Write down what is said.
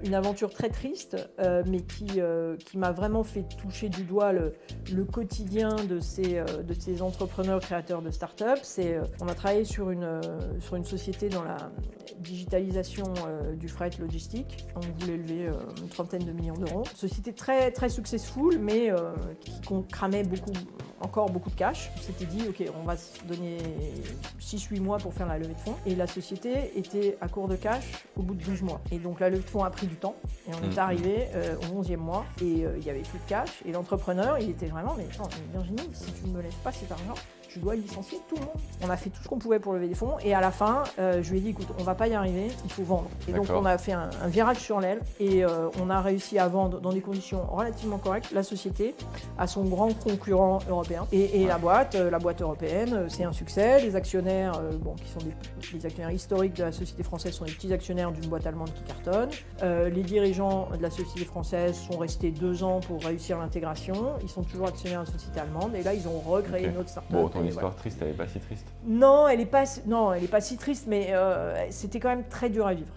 une aventure très triste, mais qui m'a vraiment fait toucher du doigt le quotidien de ces entrepreneurs créateurs de start-up. On a travaillé sur une société dans la digitalisation du fret logistique. On voulait lever une trentaine de millions d'euros. Société très, très successful, mais qui cramait encore beaucoup de cash. On s'était dit, OK, on va se donner 6-8 mois pour faire la levée de fonds. Et la société était à court de cash au bout de 12 mois. Et donc la levée de fonds a pris du temps. Et on est arrivé au 11e mois et il n'y avait plus de cash. Et l'entrepreneur, il était vraiment, mais attends, Virginie, si tu ne me lèves pas cet argent, je dois licencier tout le monde. On a fait tout ce qu'on pouvait pour lever des fonds et à la fin, je lui ai dit, écoute, on va pas y arriver, il faut vendre. Et donc on a fait un virage sur l'aile et on a réussi à vendre dans des conditions relativement correctes la société à son grand concurrent européen. Et la boîte européenne, c'est un succès. Les actionnaires, qui sont les actionnaires historiques de la société française, sont les petits actionnaires d'une boîte allemande qui cartonne. Les dirigeants de la société française sont restés 2 ans pour réussir l'intégration. Ils sont toujours actionnaires de la société allemande et là, ils ont recréé une autre start-up. Bon, ton histoire triste, elle n'est pas si triste. Non, elle est pas si triste, mais c'était quand même très dur à vivre.